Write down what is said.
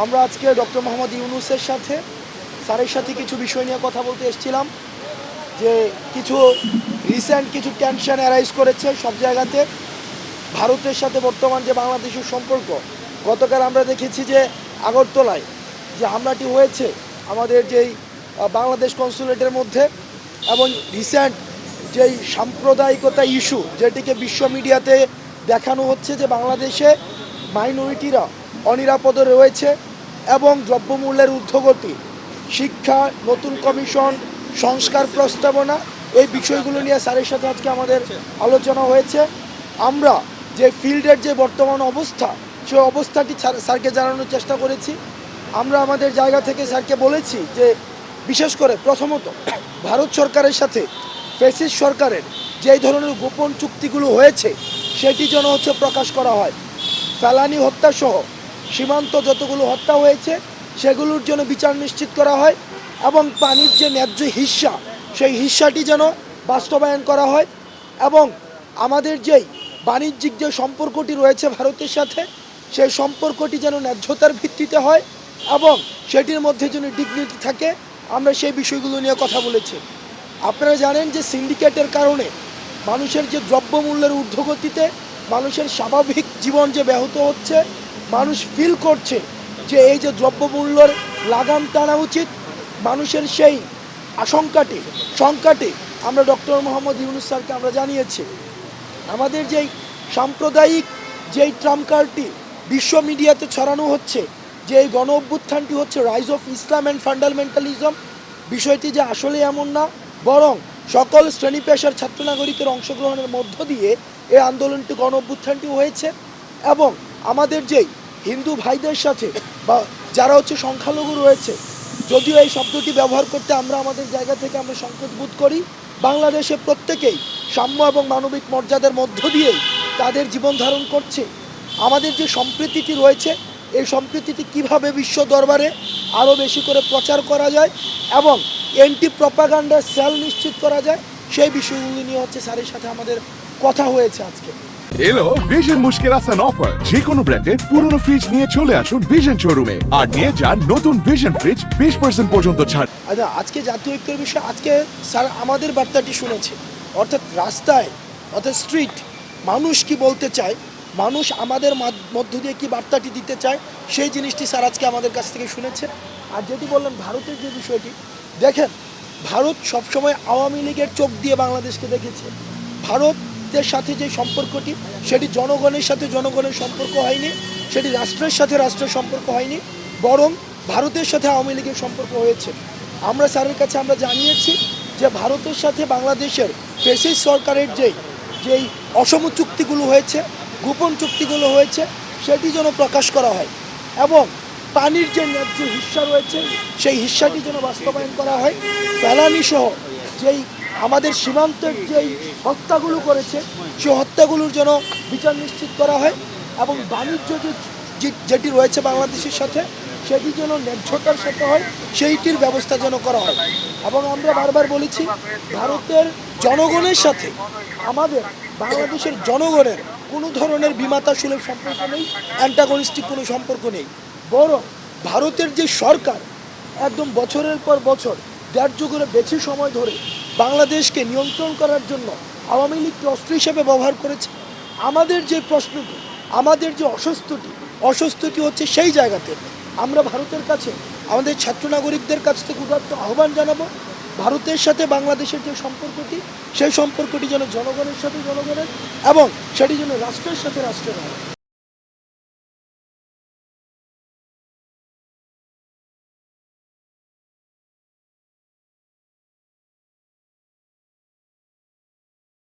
আমরা আজকে ডক্টর মোহাম্মদ ইউনূসের সাথে স্যারের সাথে কিছু বিষয় নিয়ে কথা বলতে এসেছিলাম যে কিছু রিসেন্ট কিছু টেনশন অ্যারাইজ করেছে সব জায়গাতে ভারতের সাথে বর্তমান যে বাংলাদেশের সম্পর্ক। গতকাল আমরা দেখেছি যে আগরতলায় যে হামলাটি হয়েছে আমাদের যেই বাংলাদেশ কনসুলেটের মধ্যে, এবং রিসেন্ট যেই সাম্প্রদায়িকতা ইস্যু যেটিকে বিশ্ব মিডিয়াতে দেখানো হচ্ছে যে বাংলাদেশে মাইনরিটিরা অনিরাপদে রয়েছে এবং দ্রব্যমূল্যের ঊর্ধ্বগতি, শিক্ষা, নতুন কমিশন, সংস্কার প্রস্তাবনা, এই বিষয়গুলো নিয়ে স্যারের সাথে আজকে আমাদের আলোচনা হয়েছে। আমরা যে ফিল্ডের যে বর্তমান অবস্থা সেই অবস্থাটি স্যারকে জানানোর চেষ্টা করেছি। আমরা আমাদের জায়গা থেকে স্যারকে বলেছি যে বিশেষ করে প্রথমত ভারত সরকারের সাথে ফ্যাসিস্ট সরকারের যেই ধরনের গোপন চুক্তিগুলো হয়েছে সেটি যেন প্রকাশ করা হয়। ফেলানি হত্যাসহ সীমান্ত যতগুলো হত্যা হয়েছে সেগুলোর জন্য বিচার নিশ্চিত করা হয় এবং পানির যে ন্যায্য হিস্সা সেই হিস্সাটি যেন বাস্তবায়ন করা হয়, এবং আমাদের যেই বাণিজ্যিক যে সম্পর্কটি রয়েছে ভারতের সাথে সেই সম্পর্কটি যেন ন্যায্যতার ভিত্তিতে হয় এবং সেটির মধ্যে যেন ডিগনিটি থাকে। আমরা সেই বিষয়গুলো নিয়ে কথা বলেছি। আপনারা জানেন যে সিন্ডিকেটের কারণে মানুষের যে দ্রব্যমূল্যের ঊর্ধ্বগতিতে মানুষের স্বাভাবিক জীবন যে ব্যাহত হচ্ছে, মানুষ ফিল করছে যে এই যে দ্রব্যমূল্যের লাগাম টানা উচিত, মানুষের সেই শঙ্কাটি আমরা ডক্টর মোহাম্মদ ইউনূস স্যারকে আমরা জানিয়েছি। আমাদের যেই সাম্প্রদায়িক যেই ট্রাম্প কার্ডটি বিশ্ব মিডিয়াতে ছড়ানো হচ্ছে যে এই গণ অভ্যুত্থানটি হচ্ছে rise of Islam and fundamentalism, বিষয়টি যে আসলে এমন না, বরং সকল শ্রেণী পেশার ছাত্র নাগরিকের অংশগ্রহণের মধ্য দিয়ে এই আন্দোলনটি গণ অভ্যুত্থানটি হয়েছে। এবং আমাদের যেই হিন্দু ভাইদের সাথে বা যারা সংখ্যালঘু রয়েছে, যদিও এই শব্দটি ব্যবহার করতে আমরা আমাদের জায়গা থেকে আমরা সংকোচ বোধ করি, বাংলাদেশে প্রত্যেকেই সাম্য এবং মানবিক মর্যাদার মধ্য দিয়েই তাদের জীবন ধারণ করছে। আমাদের যে সম্প্রীতিটি রয়েছে এই সম্প্রীতিটি কীভাবে বিশ্ব দরবারে আরও বেশি করে প্রচার করা যায় এবং অ্যান্টি প্রপাগান্ডার সেল নিশ্চিত করা যায়, সেই বিষয়গুলি নিয়ে স্যারের সাথে আমাদের কথা হয়েছে আজকে। এলো ভিশন মুশকিল আসান অফার। যে কোনো ব্র্যান্ডের পুরনো ফ্রিজ নিয়ে চলে আসুন ভিশন শোরুমে আর নিয়ে যান নতুন ভিশন ফ্রিজ 20% পর্যন্ত ছাড়। আচ্ছা, আজকে জাতীয় ঐক্যের বিষয়ে আজকে স্যার আমাদের বার্তাটি শুনেছে, অর্থাৎ রাস্তায় অর্থাৎ স্ট্রিট মানুষ কি বলতে চায়, মানুষ আমাদের মধ্য দিয়ে কি বার্তাটি দিতে চায়, সেই জিনিসটি স্যার আজকে আমাদের কাছ থেকে শুনেছে। আর যেটি বললেন ভারতের যে বিষয়টি, দেখেন ভারত সবসময় আওয়ামী লীগের চোখ দিয়ে বাংলাদেশকে দেখেছে। ভারতের সাথে যে সম্পর্কটি সেটি জনগণের সাথে জনগণের সম্পর্ক হয়নি, সেটি রাষ্ট্রের সাথে রাষ্ট্রের সম্পর্ক হয়নি, বরং ভারতের সাথে আওয়ামী লীগের সম্পর্ক হয়েছে। আমরা স্যারের কাছে আমরা জানিয়েছি যে ভারতের সাথে বাংলাদেশের ফ্যাসিস্ট সরকারের যেই অসম চুক্তিগুলো হয়েছে, গোপন চুক্তিগুলো হয়েছে, সেটি যেন প্রকাশ করা হয় এবং পানির যে ন্যায্য হিস্সা রয়েছে সেই হিস্সাটি যেন বাস্তবায়ন করা হয়। ফেলানি সহ যেই আমাদের সীমান্তের যেই হত্যাগুলো করেছে সেই হত্যাগুলোর যেন বিচার নিশ্চিত করা হয় এবং বাণিজ্য যেটি রয়েছে বাংলাদেশের সাথে সেটি যেন ন্যায্যতার সাথে হয়, সেইটির ব্যবস্থা যেন করা হয়। এবং আমরা বারবার বলেছি ভারতের জনগণের সাথে আমাদের বাংলাদেশের জনগণের কোনো ধরনের বিমাতা সুলভ সম্পর্ক নেই, অ্যান্টাগনিস্টিক কোনো সম্পর্ক নেই, বরং ভারতের যে সরকার একদম বছরের পর বছর 1.5 যুগের বেশি সময় ধরে বাংলাদেশকে নিয়ন্ত্রণ করার জন্য আওয়ামী লীগকে অস্ত্র হিসেবে ব্যবহার করেছে। আমাদের যে প্রশ্নটি, আমাদের যে অস্বস্তিটি হচ্ছে সেই জায়গাতে আমরা ভারতের কাছে আমাদের ছাত্র নাগরিকদের কাছ থেকে উদাত্ত আহ্বান জানাবো, ভারতের সাথে বাংলাদেশের যে সম্পর্কটি সেই সম্পর্কটি যেন জনগণের সাথে জনগণের এবং সেটি যেন রাষ্ট্রের সাথে রাষ্ট্রের হয়।